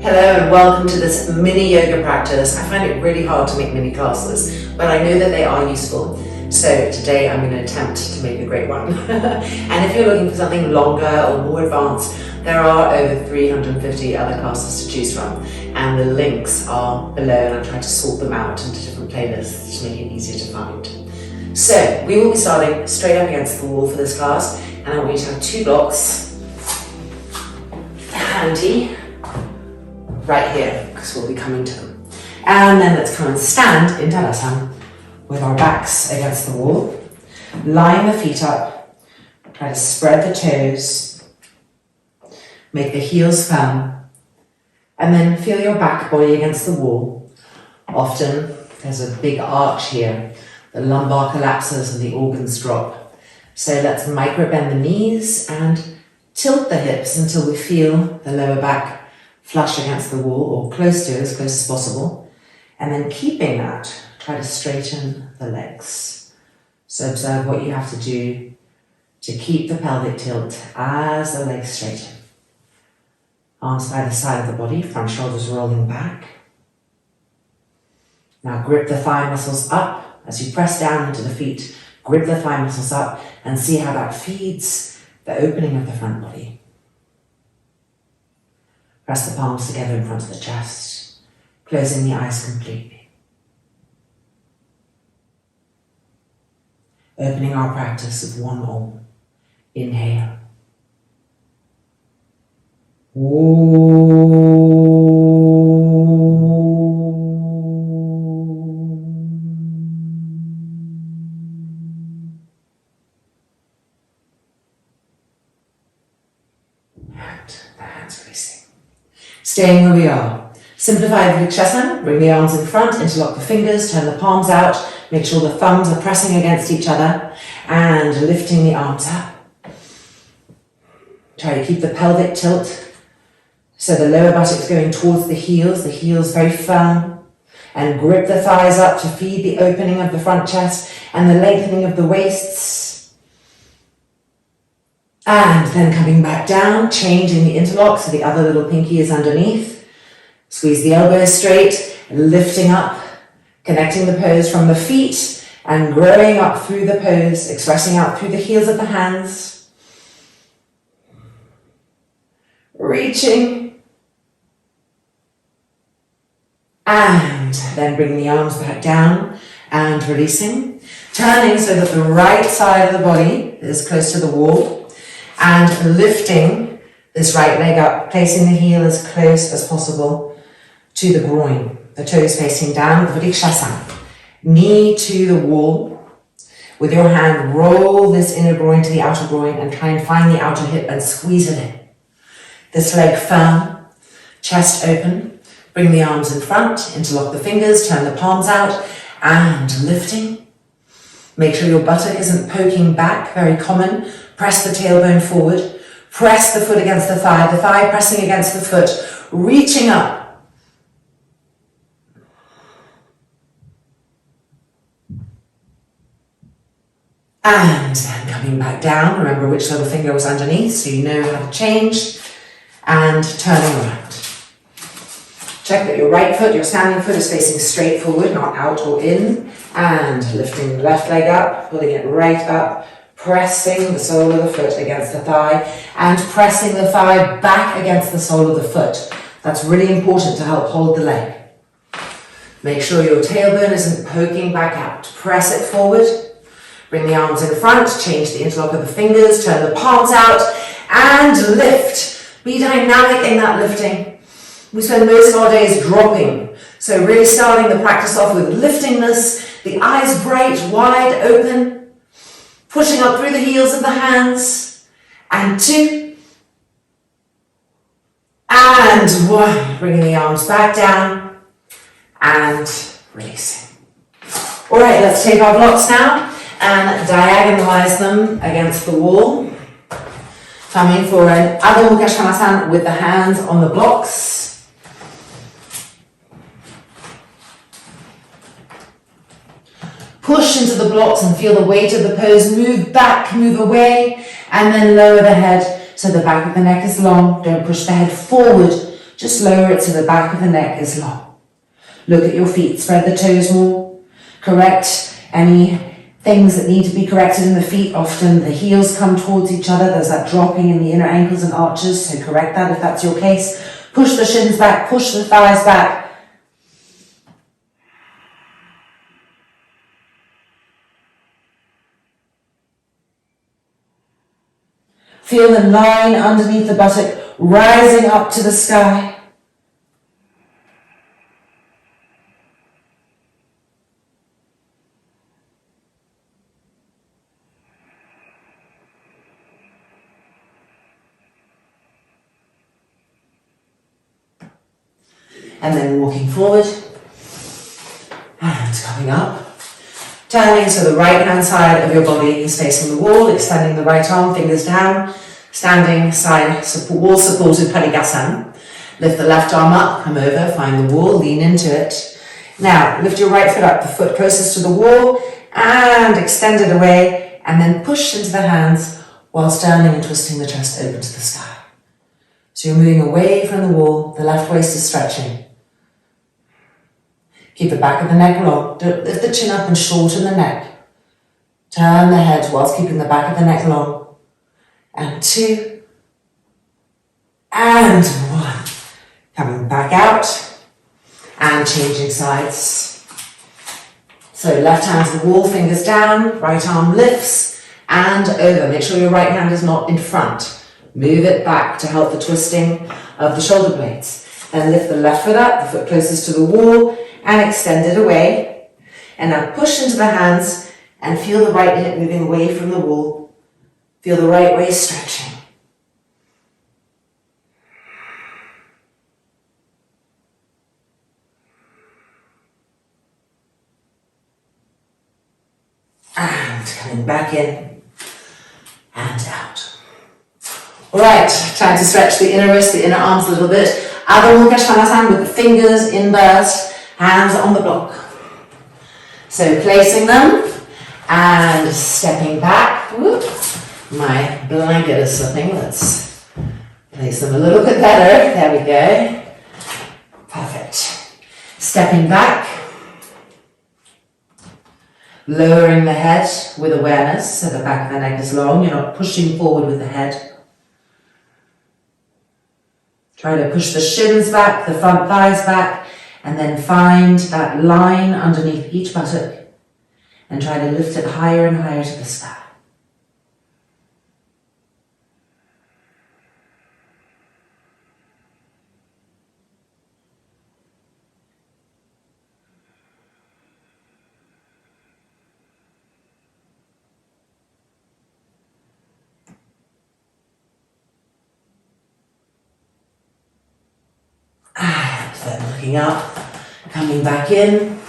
Hello and welcome to this mini yoga practice. I find it really hard to make mini classes, but I know that they are useful. So today I'm going to attempt to make a great one. And if you're looking for something longer or more advanced, there are over 350 other classes to choose from. And the links are below, and I've tried to sort them out into different playlists to make it easier to find. So we will be starting straight up against the wall for this class, and I want you to have 2 blocks handy right here, because we'll be coming to them. And then let's come and stand in Tadasana with our backs against the wall. Line the feet up, try to spread the toes, make the heels firm, and then feel your back body against the wall. Often there's a big arch here, the lumbar collapses and the organs drop. So let's micro bend the knees and tilt the hips until we feel the lower back flush against the wall, or close to it, as close as possible. And then keeping that, try to straighten the legs. So observe what you have to do to keep the pelvic tilt as the legs straighten. Arms by the side of the body, front shoulders rolling back. Now grip the thigh muscles up as you press down into the feet. Grip the thigh muscles up and see how that feeds the opening of the front body. Press the palms together in front of the chest, closing the eyes completely. Opening our practice with one Om. Inhale. Staying where we are. Simplify the Parighasana, bring the arms in front, interlock the fingers, turn the palms out, make sure the thumbs are pressing against each other, and lifting the arms up. Try to keep the pelvic tilt, so the lower buttocks going towards the heels very firm, and grip the thighs up to feed the opening of the front chest and the lengthening of the waists. And then coming back down, changing the interlock so the other little pinky is underneath. Squeeze the elbows straight, lifting up, connecting the pose from the feet and growing up through the pose, expressing out through the heels of the hands. Reaching. And then bringing the arms back down and releasing. Turning so that the right side of the body is close to the wall. And lifting this right leg up, placing the heel as close as possible to the groin. The toes facing down, Parighasana. Knee to the wall. With your hand, roll this inner groin to the outer groin and try and find the outer hip and squeeze it in. This leg firm, chest open. Bring the arms in front, interlock the fingers, turn the palms out, and lifting. Make sure your buttock isn't poking back, very common. Press the tailbone forward, press the foot against the thigh pressing against the foot, reaching up. And then coming back down, remember which little finger was underneath so you know how to change, and turning around. Check that your right foot, your standing foot, is facing straight forward, not out or in, and lifting the left leg up, pulling it right up, pressing the sole of the foot against the thigh and pressing the thigh back against the sole of the foot. That's really important to help hold the leg. Make sure your tailbone isn't poking back out. Press it forward. Bring the arms in front. Change the interlock of the fingers. Turn the palms out and lift. Be dynamic in that lifting. We spend most of our days dropping. So really starting the practice off with liftingness. The eyes bright, wide open. Pushing up through the heels of the hands, and 2, and 1. Bringing the arms back down, and releasing. All right, let's take our blocks now and diagonalize them against the wall. Coming for an Adho Mukha Svangasana with the hands on the blocks. Push into the blocks and feel the weight of the pose. Move back, move away, and then lower the head so the back of the neck is long. Don't push the head forward Just lower it so the back of the neck is long. Look at your feet, spread the toes more. Correct any things that need to be corrected in the feet. Often the heels come towards each other. There's that dropping in the inner ankles and arches, so correct that if that's your case. Push the shins back, push the thighs back. Feel the line underneath the buttock rising up to the sky. And then walking forward and coming up. Turning so the right hand side of your body is facing the wall, extending the right arm, fingers down, standing side, wall supported Parighasana. Lift the left arm up, come over, find the wall, lean into it. Now lift your right foot up, the foot closest to the wall, and extend it away, and then push into the hands while standing and twisting the chest open to the sky. So you're moving away from the wall, the left waist is stretching. Keep the back of the neck long. Don't lift the chin up and shorten the neck. Turn the head whilst keeping the back of the neck long. And 2. And 1. Coming back out. And changing sides. So left hand to the wall, fingers down. Right arm lifts and over. Make sure your right hand is not in front. Move it back to help the twisting of the shoulder blades. Then lift the left foot up, the foot closest to the wall, and extend it away. And now push into the hands and feel the right hip moving away from the wall. Feel the right waist stretching. And coming back in and out. Alright, trying to stretch the inner wrist, the inner arms a little bit. Adho Mukha Svangasana with the fingers inverted. Hands on the block. So placing them and stepping back. Whoop. My blanket is slipping. Let's place them a little bit better. There we go. Perfect. Stepping back. Lowering the head with awareness so the back of the neck is long. You're not pushing forward with the head. Try to push the shins back, the front thighs back. And then find that line underneath each buttock and try to lift it higher and higher to the sky. And then looking up, coming back in,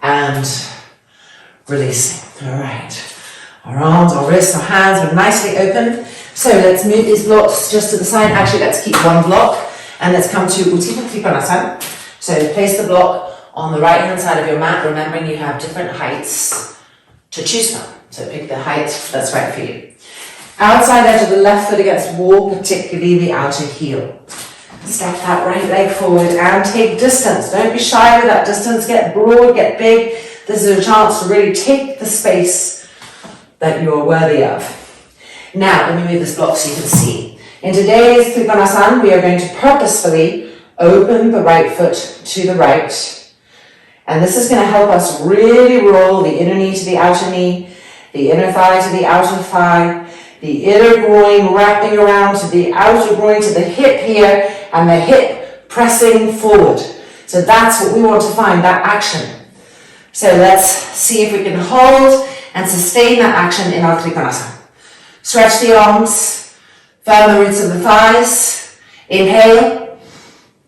and releasing. All right. Our arms, our wrists, our hands are nicely open. So let's move these blocks just to the side. Actually, let's keep one block, and let's come to Trikonasana. So place the block on the right hand side of your mat, remembering you have different heights to choose from. So pick the height that's right for you. Outside edge of the left foot against wall, particularly the outer heel. Step that right leg forward and take distance. Don't be shy with that distance. Get broad, get big. This is a chance to really take the space that you're worthy of. Now, let me move this block so you can see. In today's Trikonasana, we are going to purposefully open the right foot to the right. And this is going to help us really roll the inner knee to the outer knee, the inner thigh to the outer thigh, the inner groin wrapping around to the outer groin to the hip here, and the hip pressing forward. So that's what we want to find, that action. So let's see if we can hold and sustain that action in our Trikonasana. Stretch the arms, firm the roots of the thighs. Inhale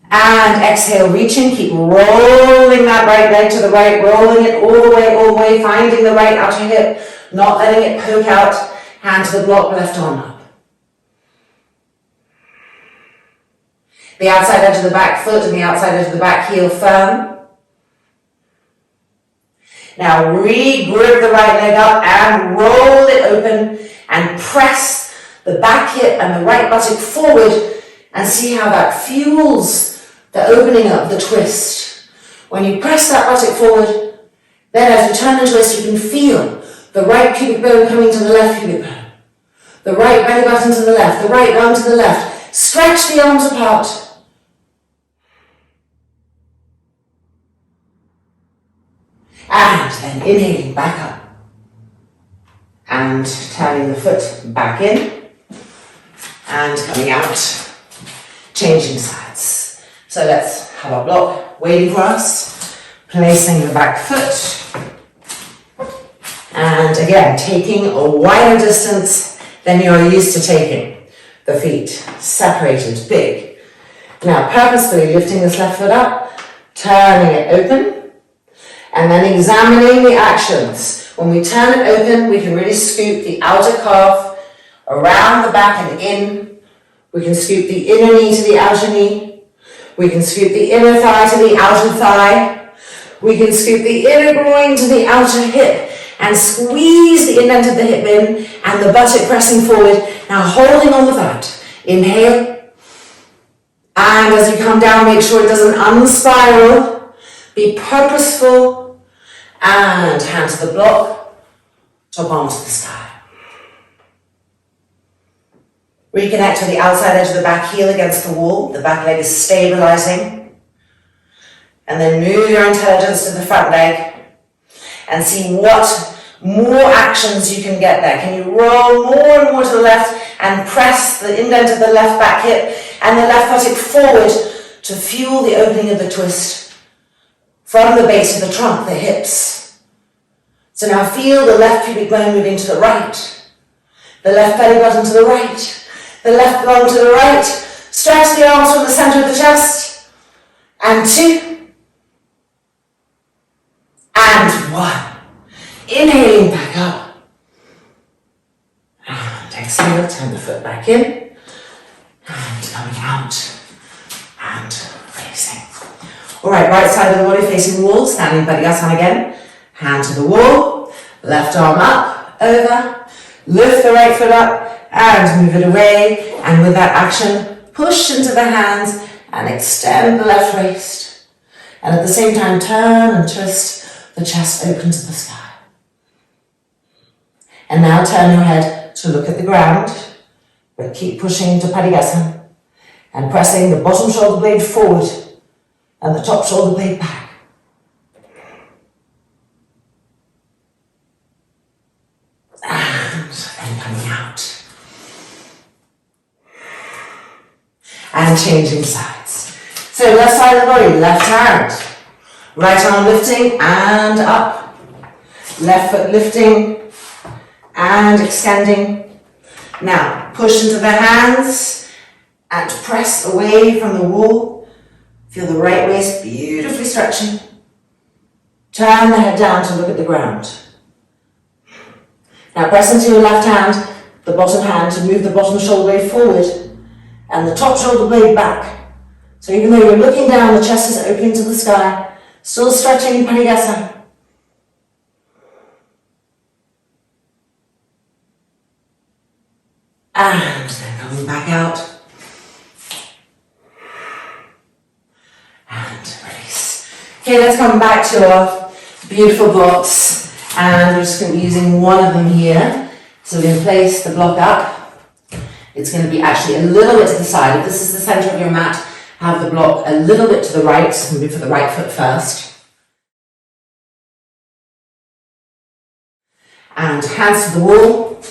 and exhale, reaching. Keep rolling that right leg to the right, rolling it all the way, finding the right outer hip, not letting it poke out. Hand to the block, left arm up. The outside edge of the back foot and the outside edge of the back heel firm. Now re-grip the right leg up and roll it open and press the back hip and the right buttock forward And see how that fuels the opening up, the twist. When you press that buttock forward, then as you turn and twist, you can feel the right pubic bone coming to the left pubic bone. The right belly button to the left, the right arm to the left. Stretch the arms apart. And then inhaling back up. And turning the foot back in. And coming out. Changing sides. So let's have our block waiting for us. Placing the back foot. And again, taking a wider distance than you're used to taking. The feet separated, big. Now purposefully lifting this left foot up, turning it open, and then examining the actions. When we turn it open, we can really scoop the outer calf around the back and in. We can scoop the inner knee to the outer knee. We can scoop the inner thigh to the outer thigh. We can scoop the inner groin to the outer hip and squeeze the indent of the hip in and the buttock pressing forward. Now holding on with that. Inhale. And as you come down, make sure it doesn't unspiral. Be purposeful. And hand to the block. Top arm to the sky. Reconnect with the outside edge of the back heel against the wall. The back leg is stabilizing. And then move your intelligence to the front leg and see what more actions you can get there. Can you roll more and more to the left and press the indent of the left back hip and the left buttock forward to fuel the opening of the twist from the base of the trunk, the hips. So now feel the left pubic bone moving to the right, the left belly button to the right, the left lung to the right. Stretch the arms from the center of the chest. And 2. And 1. Inhaling back up. And exhale, turn the foot back in. And coming out. And releasing. Alright, right side of the body facing wall, standing Parighasana again. Hand to the wall. Left arm up, over. Lift the right foot up and move it away. And with that action, push into the hands and extend the left waist. And at the same time, turn and twist the chest open to the sky. And now turn your head to look at the ground, but keep pushing into Parighasana and pressing the bottom shoulder blade forward and the top shoulder blade back. And then coming out. And changing sides. So left side of the body, left hand. Right arm lifting and up. Left foot lifting and extending. Now push into the hands and press away from the wall. Feel the right waist beautifully stretching. Turn the head down to look at the ground. Now press into your left hand, the bottom hand, to move the bottom shoulder blade forward and the top shoulder blade back. So even though you're looking down, the chest is opening to the sky, still stretching in Parighasana. And then coming back out. And release. Okay, let's come back to our beautiful blocks. And we're just going to be using one of them here. So we're going to place the block up. It's going to be actually a little bit to the side. If this is the center of your mat, have the block a little bit to the right. So move for the right foot first. And hands to the wall.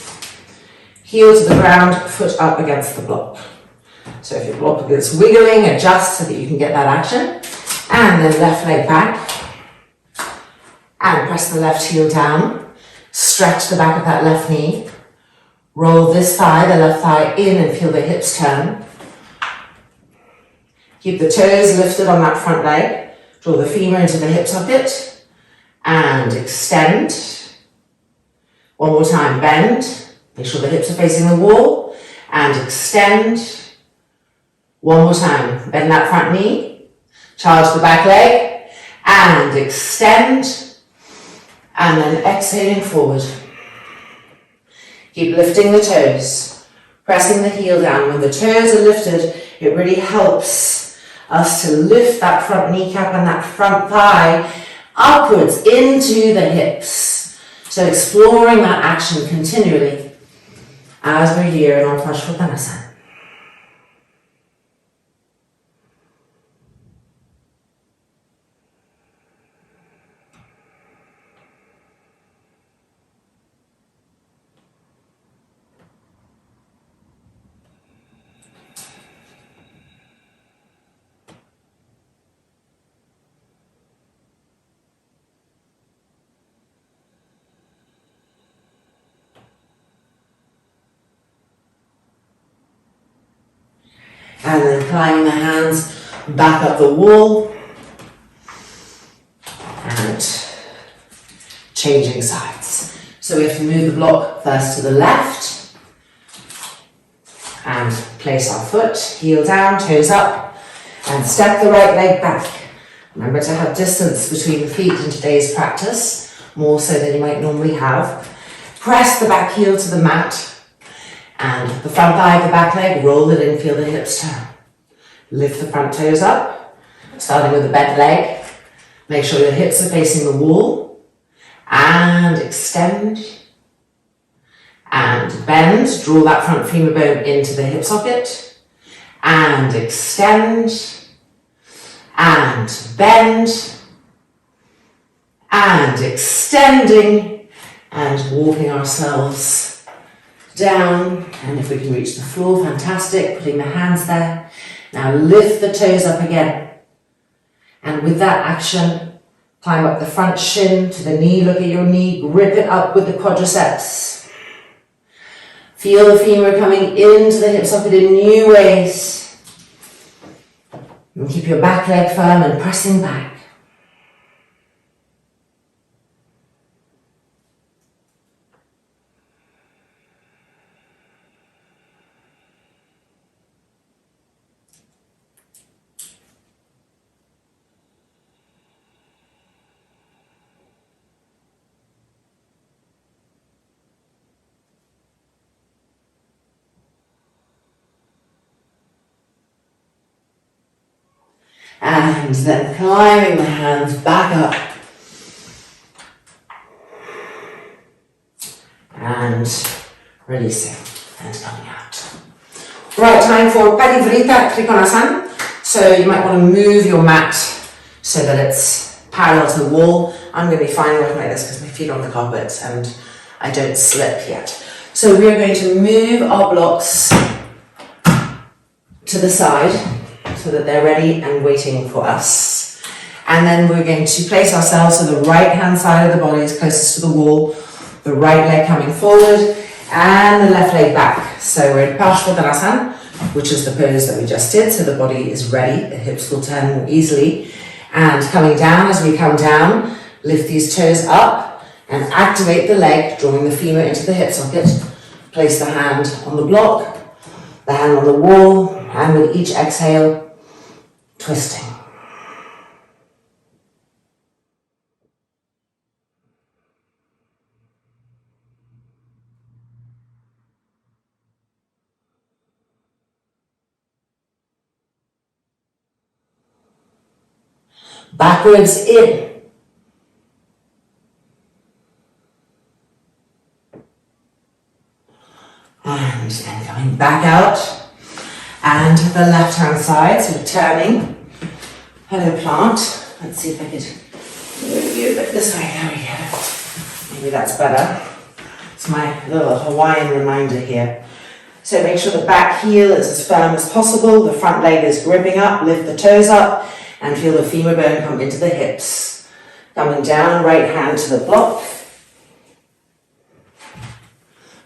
Heel to the ground, foot up against the block. So if your block is wiggling, adjust so that you can get that action. And then left leg back. And press the left heel down. Stretch the back of that left knee. Roll this thigh, the left thigh in, and feel the hips turn. Keep the toes lifted on that front leg. Draw the femur into the hip socket. And extend. One more time, bend. Make sure the hips are facing the wall. And extend. One more time, bend that front knee. Charge the back leg. And extend. And then exhaling forward. Keep lifting the toes. Pressing the heel down. When the toes are lifted, it really helps us to lift that front kneecap and that front thigh upwards into the hips. So exploring that action continually as we're here in our Purposefully. And then climbing the hands back up the wall and changing sides. So we have to move the block first to the left and place our foot, heel down, toes up, and step the right leg back. Remember to have distance between the feet in today's practice, more so than you might normally have. Press the back heel to the mat. And the front thigh of the back leg, roll it in, feel the hips turn. Lift the front toes up, starting with the bent leg. Make sure your hips are facing the wall. And extend. And bend, draw that front femur bone into the hip socket. And extend. And bend. And extending. And walking ourselves down, and if we can reach the floor, fantastic, putting the hands there. Now lift the toes up again, and with that action, climb up the front shin to the knee, look at your knee, grip it up with the quadriceps. Feel the femur coming into the hip socket in new ways. And keep your back leg firm and pressing back. And then climbing the hands back up. And releasing and coming out. Right, time for Parighasana. So you might want to move your mat so that it's parallel to the wall. I'm going to be fine working like this because my feet are on the carpet and I don't slip yet. So we are going to move our blocks to the side, so that they're ready and waiting for us. And then we're going to place ourselves so the right hand side of the body is closest to the wall, the right leg coming forward, and the left leg back. So we're in Purposefully, which is the pose that we just did, so the body is ready, the hips will turn more easily. And coming down, as we come down, lift these toes up and activate the leg, drawing the femur into the hip socket. Place the hand on the block, the hand on the wall, and with each exhale, twisting. Backwards in. And then coming back out. And the left hand side, so turning. Hello plant. Let's see if I could move you a bit this way. There we go. Maybe that's better. It's my little Hawaiian reminder here. So make sure the back heel is as firm as possible. The front leg is gripping up. Lift the toes up and feel the femur bone come into the hips. Coming down, right hand to the block.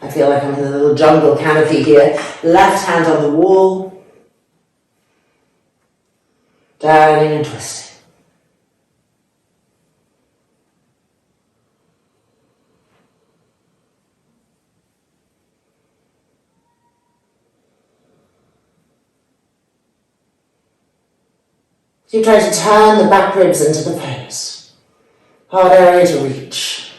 I feel like I'm in a little jungle canopy here. Left hand on the wall. Turning and twisting. You try to turn the back ribs into the pose. Hard area to reach.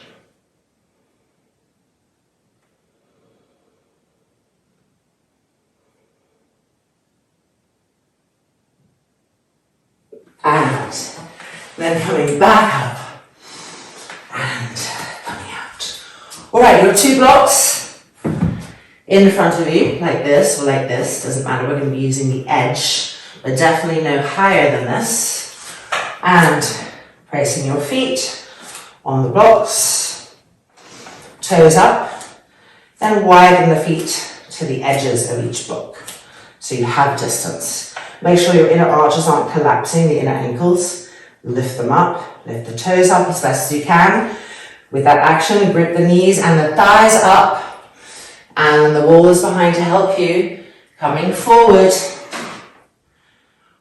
and then coming back up and coming out. All right, your 2 blocks in front of you, like this or like this, doesn't matter, we're going to be using the edge, but definitely no higher than this, and placing your feet on the blocks, toes up, then widen the feet to the edges of each block, so you have distance. Make sure your inner arches aren't collapsing, the inner ankles. Lift them up, lift the toes up as best as you can. With that action, grip the knees and the thighs up, and the wall is behind to help you. Coming forward.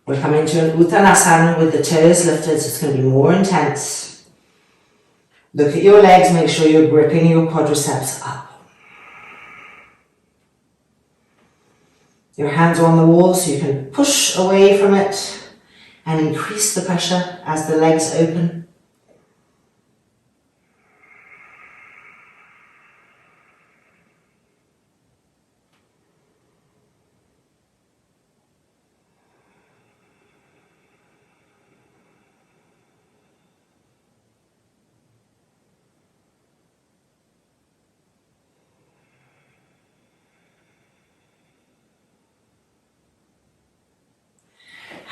We're coming to an Uttanasana with the toes lifted, so it's going to be more intense. Look at your legs, make sure you're gripping your quadriceps up. Your hands are on the wall so you can push away from it and increase the pressure as the legs open.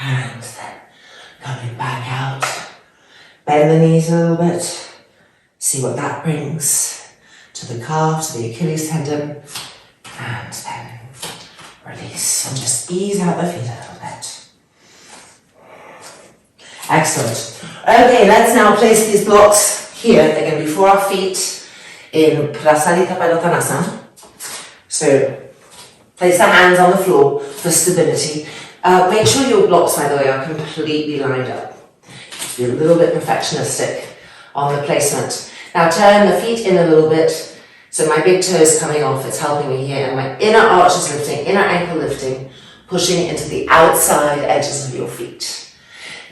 And then coming back out, bend the knees a little bit, see what that brings to the calf, to the Achilles tendon, and then release and just ease out the feet a little bit. Excellent. Okay, let's now place these blocks here. They're going to be for our feet in Parighasana. So place the hands on the floor for stability. Make sure your blocks, by the way, are completely lined up. Be a little bit perfectionistic on the placement. Now turn the feet in a little bit, so my big toe is coming off, it's helping me here, and my inner arch is lifting, inner ankle lifting, pushing into the outside edges of your feet.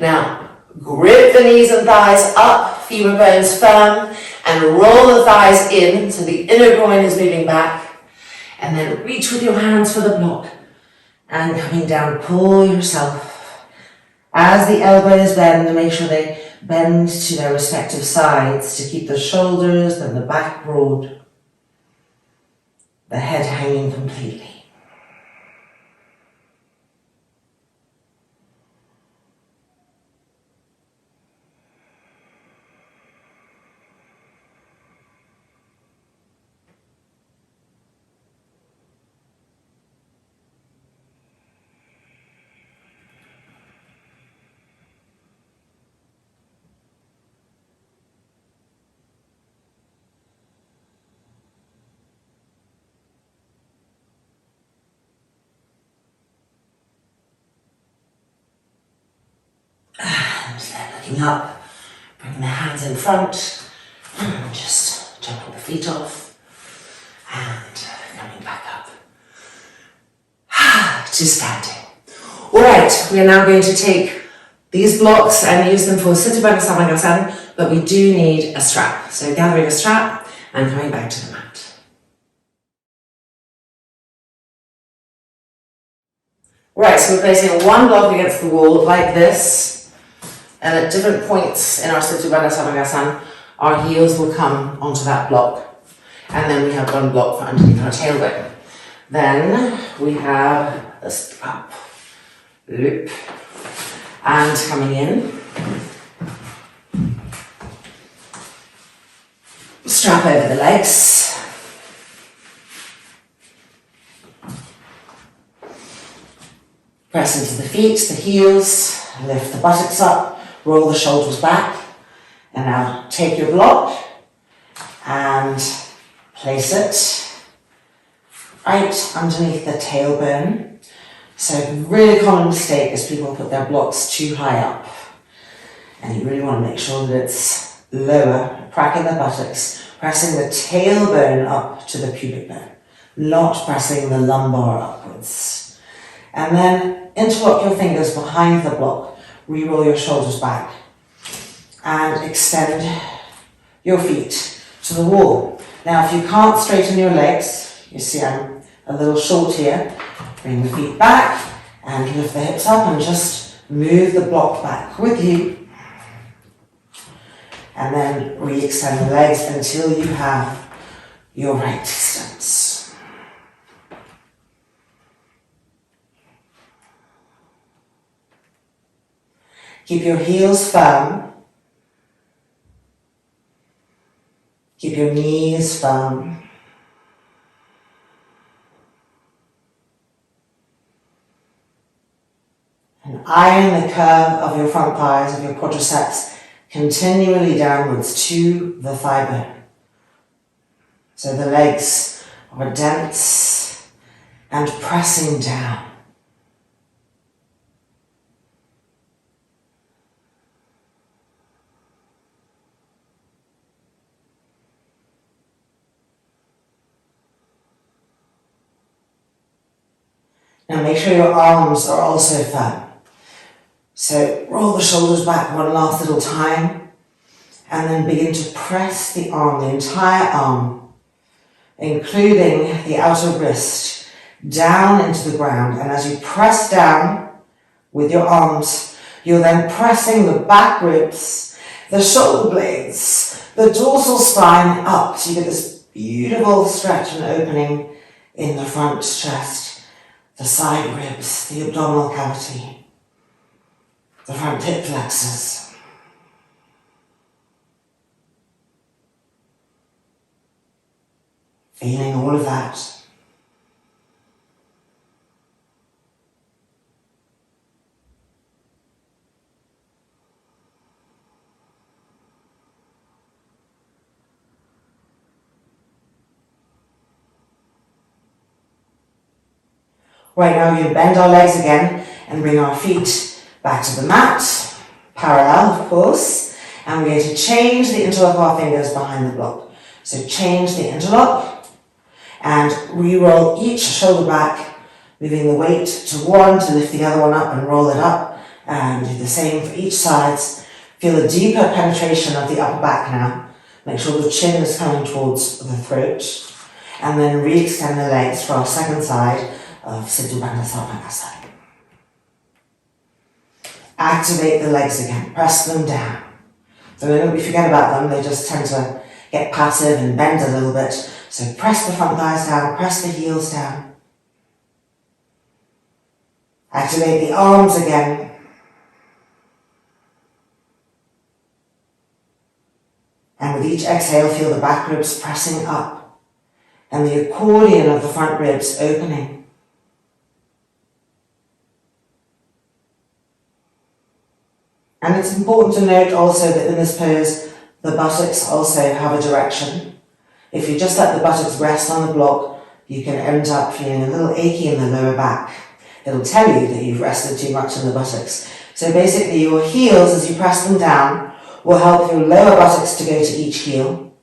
Now, grip the knees and thighs up, femur bones firm, and roll the thighs in, so the inner groin is moving back, and then reach with your hands for the block. And coming down, pull yourself. As the elbows bend, make sure they bend to their respective sides to keep the shoulders and the back broad, the head hanging completely. And then looking up, bringing the hands in front, and just jumping the feet off, and coming back up to standing. Alright, we are now going to take these blocks and use them for Setu Bandha Sarvangasana, but we do need a strap. So gathering a strap and coming back to the mat. Right, so we're placing one block against the wall like this, and at different points in our Setu Bandha Sarvangasana, our heels will come onto that block, and then we have one block for underneath our tailbone. Then we have a strap, loop, and coming in, strap over the legs. Press into the feet, the heels, lift the buttocks up, roll the shoulders back, and now take your block and place it right underneath the tailbone. So a really common mistake is people put their blocks too high up, and you really want to make sure that it's lower, cracking the buttocks, pressing the tailbone up to the pubic bone, not pressing the lumbar upwards. And then interlock your fingers behind the block, re-roll your shoulders back, and extend your feet to the wall. Now if you can't straighten your legs, you see I'm a little short here, bring the feet back and lift the hips up and just Move the block back with you. And then re-extend the legs until you have your right distance. Keep your heels firm. Keep your knees firm. And iron the curve of your front thighs, of your quadriceps, continually downwards to the thigh bone. So the legs are dense and pressing down. Now make sure your arms are also firm. So roll the shoulders back one last little time and then begin to press the arm, the entire arm, including the outer wrist, down into the ground. And as you press down with your arms, you're then pressing the back ribs, the shoulder blades, the dorsal spine up. So you get this beautiful stretch and opening in the front chest, the side ribs, the abdominal cavity, the front hip flexors. Feeling all of that. Right, now we're going to bend our legs again and bring our feet back to the mat, parallel of course, and we're going to change the interlock of our fingers behind the block. So change the interlock and re-roll each shoulder back, moving the weight to one to lift the other one up and roll it up, and do the same for each side. Feel a deeper penetration of the upper back now. Make sure the chin is coming towards the throat, and then re-extend the legs for our second side of Setu Bandha Sarvangasana. Activate the legs again, press them down. The moment we forget about them, they just tend to get passive and bend a little bit. So press the front thighs down, press the heels down. Activate the arms again. And with each exhale, feel the back ribs pressing up and the accordion of the front ribs opening. And it's important to note also that in this pose, the buttocks also have a direction. If you just let the buttocks rest on the block, you can end up feeling a little achy in the lower back. It'll tell you that you've rested too much in the buttocks. So basically your heels, as you press them down, will help your lower buttocks to go to each heel.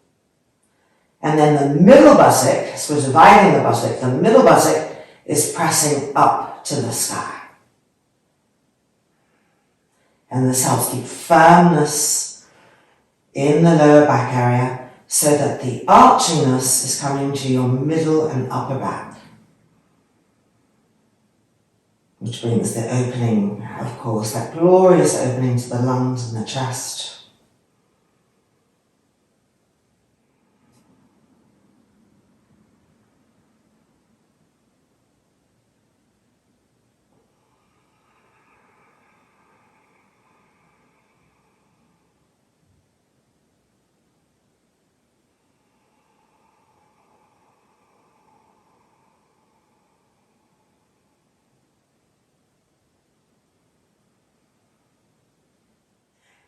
And then the middle buttock, so we're dividing the middle buttock is pressing up to the sky. And this helps keep firmness in the lower back area so that the archiness is coming to your middle and upper back. Which brings the opening, of course, that glorious opening to the lungs and the chest.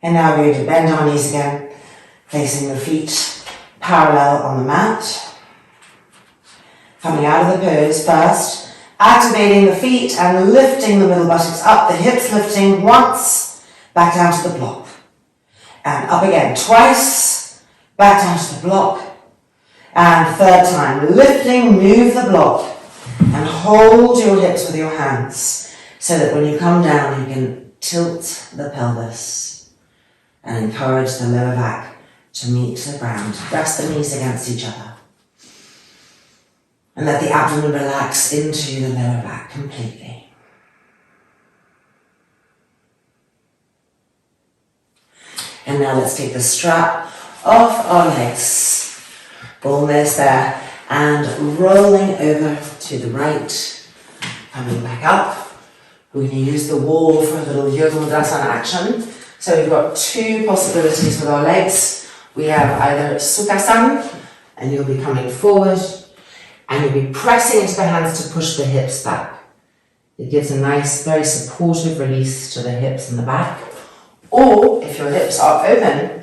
And now we're going to bend our knees again, placing the feet parallel on the mat. Coming out of the pose first, activating the feet and lifting the middle buttocks up, the hips lifting once, back down to the block. And up again twice, back down to the block. And third time, lifting, move the block and hold your hips with your hands so that when you come down you can tilt the pelvis. And encourage the lower back to meet the ground. Press the knees against each other. And let the abdomen relax into the lower back completely. And now let's take the strap off our legs, almost there, and rolling over to the right, coming back up. We're going to use the wall for a little yoga mudasana action. So we've got two possibilities with our legs. We have either Sukhasana, and you'll be coming forward, and you'll be pressing into the hands to push the hips back. It gives a nice, very supportive release to the hips and the back. Or, if your hips are open,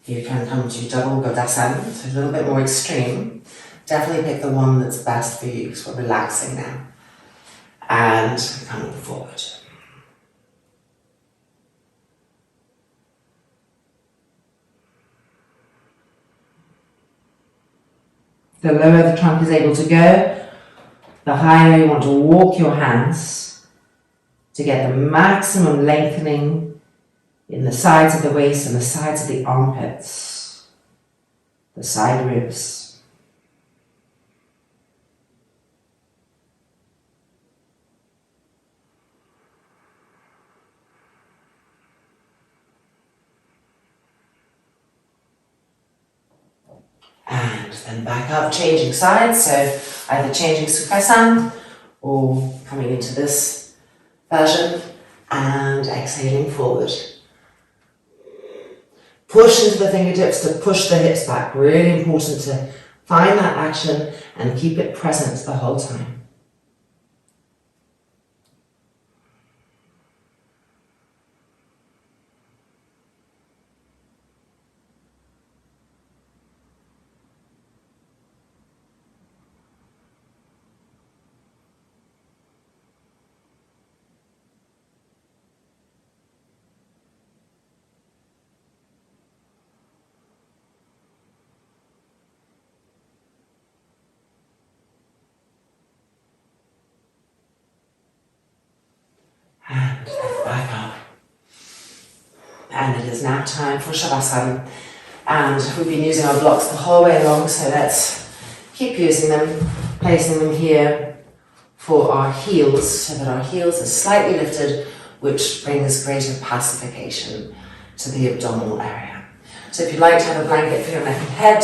you can come to double Godasana, so a little bit more extreme. Definitely pick the one that's best for you, because we're relaxing now. And coming forward. The lower the trunk is able to go, the higher you want to walk your hands to get the maximum lengthening in the sides of the waist and the sides of the armpits, the side ribs. And then back up, changing sides, so either changing Sukhasana or coming into this version and exhaling forward. Push into the fingertips to push the hips back. Really important to find that action and keep it present the whole time. And back up. And it is now time for Shavasana. And we've been using our blocks the whole way along, so let's keep using them, placing them here for our heels, so that our heels are slightly lifted, which brings greater pacification to the abdominal area. So if you'd like to have a blanket for your neck and head,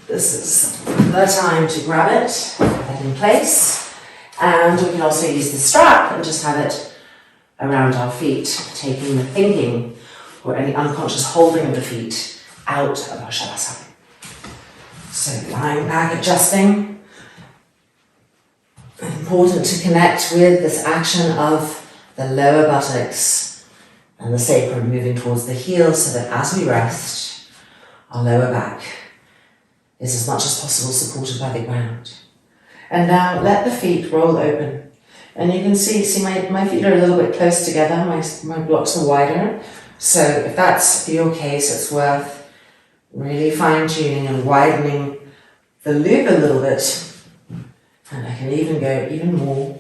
this is the time to grab it, put that in place. And we can also use the strap and just have it around our feet, taking the thinking or any unconscious holding of the feet out of our Shavasana. So lying back, adjusting. Important to connect with this action of the lower buttocks and the sacrum moving towards the heels, so that as we rest, our lower back is as much as possible supported by the ground. And now let the feet roll open. And you can see my feet are a little bit close together, my blocks are wider. So if that's your case, it's worth really fine-tuning and widening the loop a little bit. And I can even go even more,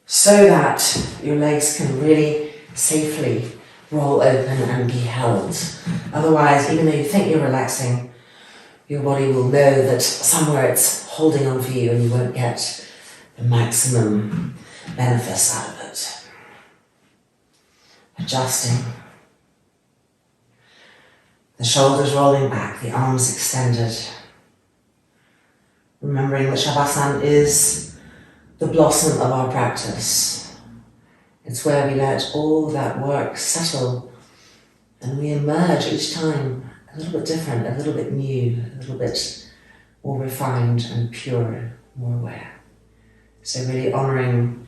so that your legs can really safely roll open and be held. Otherwise, even though you think you're relaxing, your body will know that somewhere it's holding on for you and you won't get the maximum benefits out of it. Adjusting. The shoulders rolling back, the arms extended. Remembering that Shavasana is the blossom of our practice. It's where we let all that work settle and we emerge each time a little bit different, a little bit new, a little bit more refined and pure, more aware. So really honouring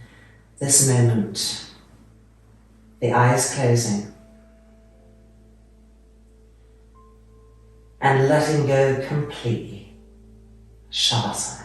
this moment, the eyes closing, and letting go completely. Shavasana.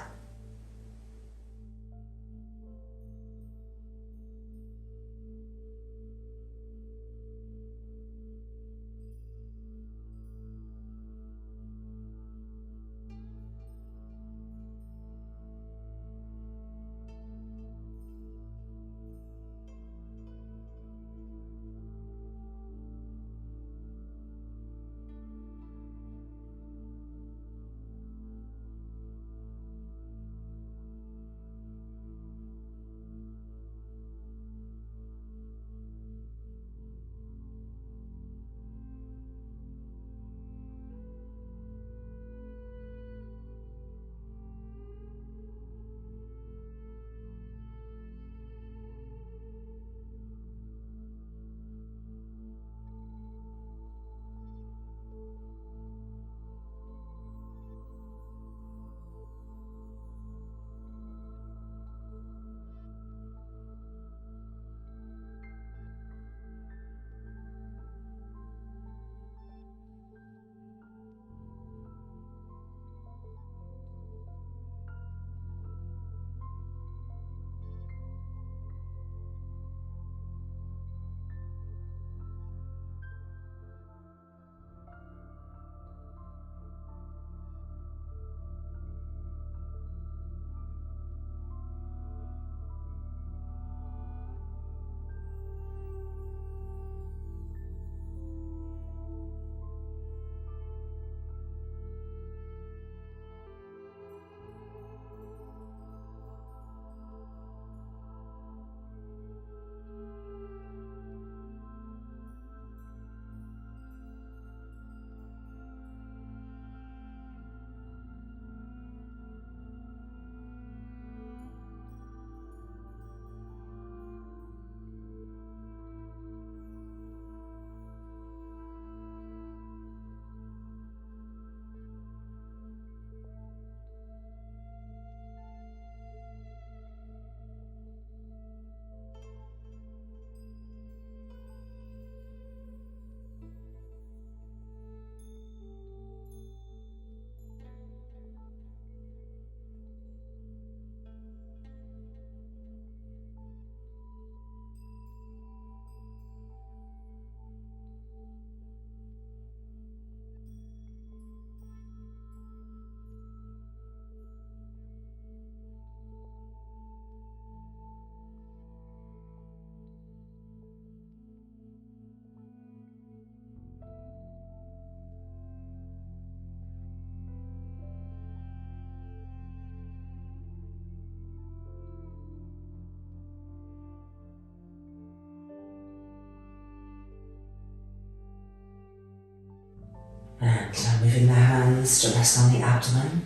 And now moving the hands to rest on the abdomen.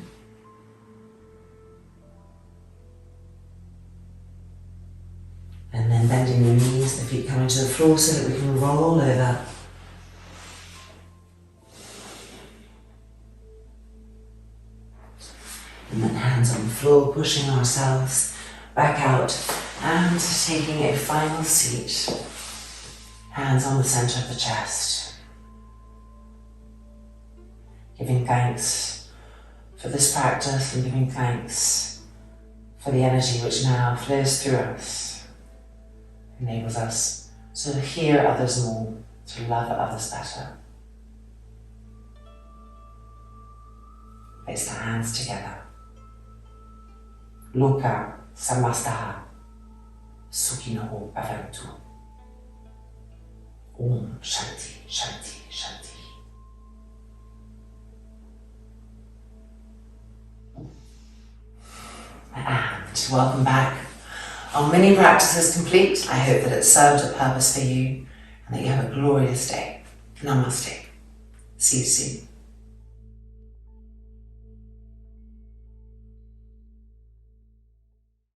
And then bending your knees, the feet coming to the floor so that we can roll over. And then hands on the floor, pushing ourselves back out and taking a final seat. Hands on the center of the chest. Giving thanks for this practice and giving thanks for the energy which now flows through us. Enables us to hear others more, to love others better. Place the hands together. Loka samastaha sukhinoho bhavantu. Om Shanti, Shanti, Shanti. And welcome back. Our mini practice is complete. I hope that it served a purpose for you and that you have a glorious day. Namaste. See you soon.